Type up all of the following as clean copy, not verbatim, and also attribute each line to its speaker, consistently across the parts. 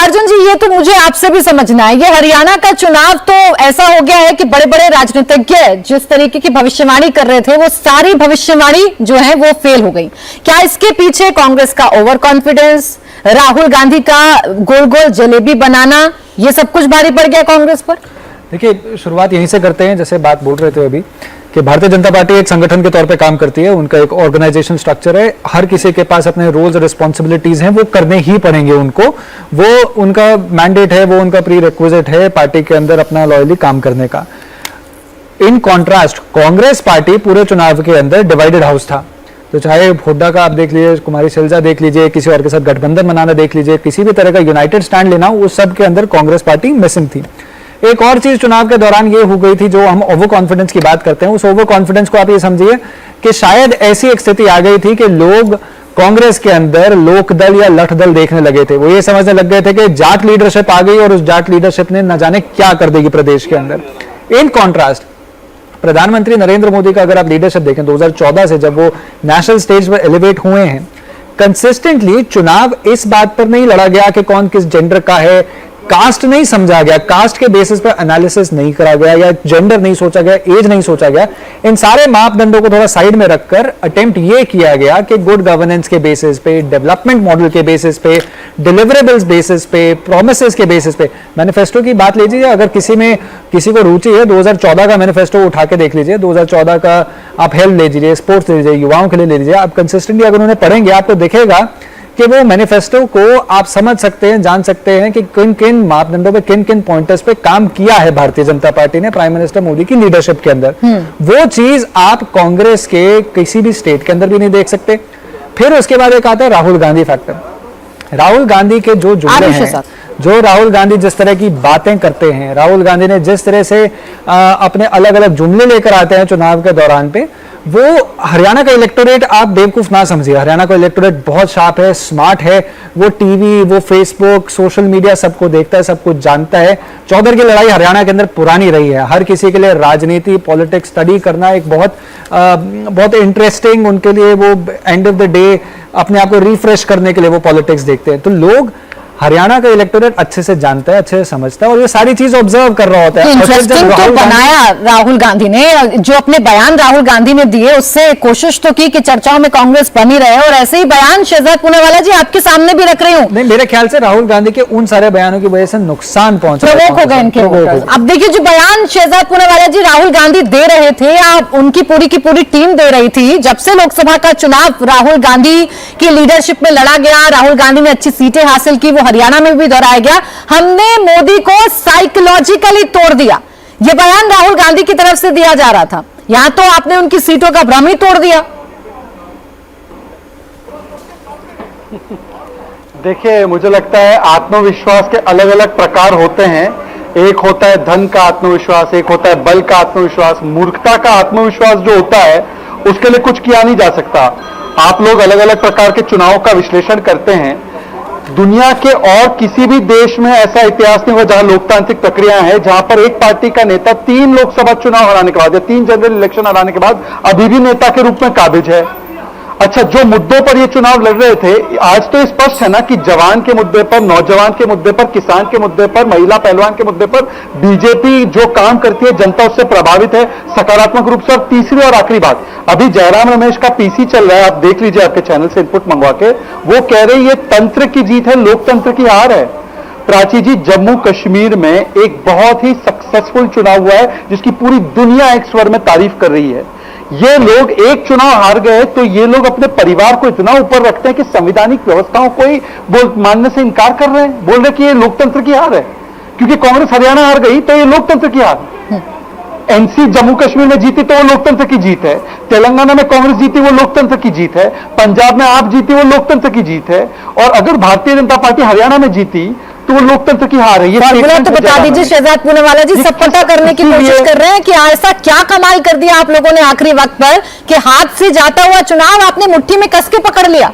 Speaker 1: अर्जुन जी, ये तो मुझे आपसे भी समझना है, ये हरियाणा का चुनाव तो ऐसा हो गया है कि बड़े बड़े राजनीतिज्ञ जिस तरीके की भविष्यवाणी कर रहे थे, वो सारी भविष्यवाणी जो है वो फेल हो गई। क्या इसके पीछे कांग्रेस का ओवर कॉन्फिडेंस, राहुल गांधी का गोल गोल जलेबी बनाना, ये सब कुछ भारी पड़ गया कांग्रेस पर?
Speaker 2: देखिए, शुरुआत यहीं से करते हैं, जैसे बात बोल रहे थे अभी कि भारतीय जनता पार्टी एक संगठन के तौर पे काम करती है, उनका एक ऑर्गेनाइजेशन स्ट्रक्चर है, हर किसी के पास अपने रोल्स और रिस्पॉन्सिबिलिटीज हैं, वो करने ही पड़ेंगे उनको, वो उनका मैंडेट है, वो उनका प्री रिक्विजिट है पार्टी के अंदर अपना लॉयली काम करने का। इन कॉन्ट्रास्ट कांग्रेस पार्टी पूरे चुनाव के अंदर डिवाइडेड हाउस था, तो चाहे हुड्डा का आप देख लीजिए, कुमारी शैलजा देख लीजिए, किसी और के साथ गठबंधन बनाना देख लीजिए, किसी भी तरह का यूनाइटेड स्टैंड लेना, उस सब के अंदर कांग्रेस पार्टी मिसिंग थी। एक और चीज चुनाव के दौरान ये हो गई थी, जो हम ओवर कॉन्फिडेंस की बात करते हैं, उस ओवर कॉन्फिडेंस को आप ये समझिए कि शायद ऐसी एक स्थिति आ गई थी कि लोग कांग्रेस के अंदर लोकदल या लठ दल देखने लगे थे। वो ये समझने लग गए थे कि जाट लीडरशिप आ गई और उस जाट लीडरशिप ने न जाने क्या कर देगी प्रदेश के अंदर। इन कॉन्ट्रास्ट प्रधानमंत्री नरेंद्र मोदी का अगर आप लीडरशिप देखें 2014 से जब वो नेशनल स्टेज पर एलिवेट हुए हैं, कंसिस्टेंटली चुनाव इस बात पर नहीं लड़ा गया कि कौन किस जेंडर का है, कास्ट नहीं समझा गया, कास्ट के बेसिस पर एनालिसिस नहीं करा गया, या जेंडर नहीं सोचा गया, एज नहीं सोचा गया। इन सारे मापदंडों को थोड़ा साइड में रखकर अटेम्प्ट ये किया गया कि गुड गवर्नेंस के बेसिस पे, डेवलपमेंट मॉडल के बेसिस पे, डिलीवरेबल्स बेसिस पे, प्रोमिसेस के बेसिस पे। मैनिफेस्टो की बात लीजिए, अगर किसी को रुचि है 2014 का मैनिफेस्टो उठा के देख लीजिए, 2014 का आप हेल्थ ले लीजिए, स्पोर्ट्स ले लीजिए, युवाओं के लिए ले लीजिए, आप कंसिस्टेंटली अगर उन्हें पढ़ेंगे आपको दिखेगा कि वो मैनिफेस्टो को आप समझ सकते हैं, जान सकते हैं कि किन किन मापदंडों पे, किन किन पॉइंटर्स पे काम किया है भारतीय जनता पार्टी ने प्राइम मिनिस्टर मोदी की लीडरशिप के अंदर। वो चीज आप कांग्रेस के किसी भी स्टेट के अंदर भी नहीं देख सकते। फिर उसके बाद एक आता है राहुल गांधी फैक्टर। राहुल गांधी के जो जुमले हैं, जो राहुल गांधी जिस तरह की बातें करते हैं, राहुल गांधी ने जिस तरह से अपने अलग अलग जुमले लेकर आते हैं चुनाव के दौरान पे, वो हरियाणा का इलेक्टोरेट आप बेवकूफ ना समझिए। हरियाणा का इलेक्टोरेट बहुत शार्प है, स्मार्ट है, वो टीवी, वो फेसबुक, सोशल मीडिया सबको देखता है, सब कुछ जानता है। चौधर की लड़ाई हरियाणा के अंदर पुरानी रही है। हर किसी के लिए राजनीति, पॉलिटिक्स स्टडी करना एक बहुत इंटरेस्टिंग, उनके लिए वो एंड ऑफ द डे अपने आप को रिफ्रेश करने के लिए वो पॉलिटिक्स देखते हैं। तो लोग हरियाणा का इलेक्टोरेट अच्छे से जानता है, अच्छे से समझता है और ये सारी चीज ऑब्जर्व कर रहा होता है।
Speaker 1: इंटरेस्टिंग तो बनाया राहुल गांधी ने, जो अपने बयान राहुल गांधी ने दिए उससे कोशिश तो की कि चर्चाओं में कांग्रेस बनी रहे, और ऐसे ही बयान शहजाद पूनावाला जी आपके सामने भी रख रही हूँ।
Speaker 2: नहीं, मेरे ख्याल से राहुल गांधी के उन सारे बयानों की वजह से नुकसान पहुंचा,
Speaker 1: प्रवोक हो गए इनके। अब देखिए, जो बयान शहजाद पूनावाला जी राहुल गांधी दे रहे थे, आप उनकी पूरी की पूरी टीम दे रही थी। जब से लोकसभा का चुनाव राहुल गांधी की लीडरशिप में लड़ा गया, राहुल गांधी ने अच्छी सीटें हासिल की, वो हरियाणा में भी दोहराया गया, हमने मोदी को साइकोलॉजिकली तोड़ दिया। यह बयान राहुल गांधी की तरफ से दिया जा रहा था। यहां तो आपने उनकी सीटों का भ्रम ही तोड़ दिया।
Speaker 3: देखिए, मुझे लगता है आत्मविश्वास के अलग अलग प्रकार होते हैं। एक होता है धन का आत्मविश्वास, एक होता है बल का आत्मविश्वास। मूर्खता का आत्मविश्वास जो होता है उसके लिए कुछ किया नहीं जा सकता। आप लोग अलग अलग प्रकार के चुनाव का विश्लेषण करते हैं। दुनिया के और किसी भी देश में ऐसा इतिहास नहीं हुआ जहां लोकतांत्रिक प्रक्रिया है, जहां पर एक पार्टी का नेता 3 लोकसभा चुनाव हराने के बाद या 3 जनरल इलेक्शन हराने के बाद अभी भी नेता के रूप में काबिज है। अच्छा, जो मुद्दों पर ये चुनाव लड़ रहे थे, आज तो स्पष्ट है ना कि जवान के मुद्दे पर, नौजवान के मुद्दे पर, किसान के मुद्दे पर, महिला पहलवान के मुद्दे पर बीजेपी जो काम करती है जनता उससे प्रभावित है सकारात्मक रूप से। और तीसरी और आखिरी बात, अभी जयराम रमेश का पीसी चल रहा है, आप देख लीजिए आपके चैनल से इनपुट मंगवा के, वो कह रहे ये तंत्र की जीत है, लोकतंत्र की हार है। प्राची जी, जम्मू कश्मीर में एक बहुत ही सक्सेसफुल चुनाव हुआ है जिसकी पूरी दुनिया एक स्वर में तारीफ कर रही है। ये लोग एक चुनाव हार गए तो ये लोग अपने परिवार को इतना ऊपर रखते हैं कि संवैधानिक व्यवस्थाओं को ही मानने से इनकार कर रहे हैं, बोल रहे कि ये लोकतंत्र की हार है। क्योंकि कांग्रेस हरियाणा हार गई तो ये लोकतंत्र की हार, एनसी जम्मू कश्मीर में जीती तो वो लोकतंत्र की जीत है, तेलंगाना में कांग्रेस जीती वो लोकतंत्र की जीत है, पंजाब में आप जीती वो लोकतंत्र की जीत है, और अगर भारतीय जनता पार्टी हरियाणा में जीती तो वो लोकतंत्र की हार है। ये
Speaker 1: तो बता दीजिए शहजाद पूनावाला जी, सब पता करने की कोशिश कर रहे हैं कि ऐसा क्या कमाल कर दिया आप लोगों ने आखिरी वक्त पर कि हाथ से जाता हुआ चुनाव आपने मुट्ठी में कस के पकड़ लिया।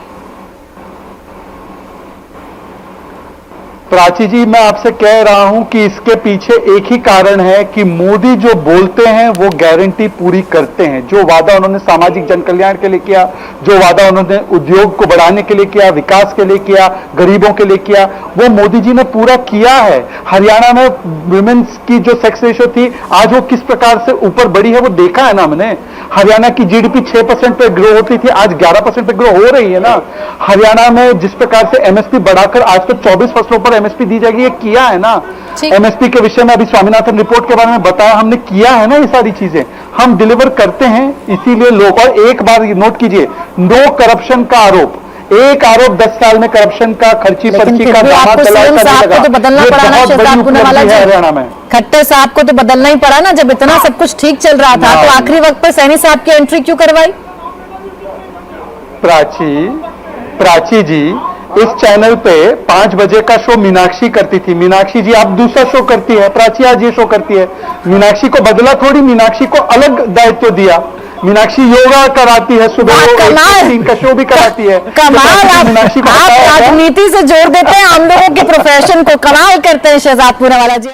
Speaker 3: प्राची जी, मैं आपसे कह रहा हूं कि इसके पीछे एक ही कारण है कि मोदी जो बोलते हैं वो गारंटी पूरी करते हैं। जो वादा उन्होंने सामाजिक जन कल्याण के लिए किया, जो वादा उन्होंने उद्योग को बढ़ाने के लिए किया, विकास के लिए किया, गरीबों के लिए किया, वो मोदी जी ने पूरा किया है। हरियाणा में वुमेन्स की जो सेक्स रेशियो थी, आज वो किस प्रकार से ऊपर बढ़ी है वो देखा है ना हमने। हरियाणा की जीडीपी 6% पे ग्रो होती थी, आज 11% पे ग्रो हो रही है ना। हरियाणा में जिस प्रकार से एमएसपी बढ़ाकर आज तो 24 फसलों पर एमएसपी दी जाएगी, ये किया है ना।
Speaker 1: ठीक।
Speaker 3: एमएसपी के विषय में अभी स्वामीनाथन रिपोर्ट के बारे में बताया, हमने किया है ना। ये सारी चीजें हम डिलीवर करते हैं, इसीलिए लोग। और एक बार नोट कीजिए, नो करप्शन का आरोप, एक आरोप 10 साल में करप्शन का, खर्ची
Speaker 1: लेकिन
Speaker 3: पर्ची
Speaker 1: फिर
Speaker 3: का,
Speaker 1: भी
Speaker 3: दामाद
Speaker 1: आपको
Speaker 3: दलाल
Speaker 1: सीएम
Speaker 3: का नहीं
Speaker 1: साहब को
Speaker 3: लगा।
Speaker 1: तो बदलना
Speaker 3: ये
Speaker 1: पड़ा ना,
Speaker 3: बहुत बड़ी
Speaker 1: शहजाद पूनावाला
Speaker 3: उपलब्धि
Speaker 1: जी।
Speaker 3: है हरियाणा में।
Speaker 1: खट्टर साहब को तो बदलना ही पड़ा ना, जब इतना सब कुछ ठीक चल रहा था, तो आखिरी वक्त पर सैनी साहब की एंट्री क्यों करवाई?
Speaker 3: प्राची जी, इस चैनल पे 5 बजे का शो मीनाक्षी करती थी। मीनाक्षी जी आप दूसरा शो करती है, प्राची आज ये शो करती है। मीनाक्षी को बदला थोड़ी, मीनाक्षी को अलग दायित्व दिया। मीनाक्षी योगा कराती है, सुबह
Speaker 1: वाह,
Speaker 3: वो
Speaker 1: कमाल।
Speaker 3: 1 का शो भी कराती है।
Speaker 1: कमाल,
Speaker 3: तो मीनाक्षी को
Speaker 1: आप
Speaker 3: बताया था।
Speaker 1: राजनीति से जोड़ देते हैं हम लोगों के प्रोफेशन को, कमाल करते हैं शहजाद पूनावाला जी।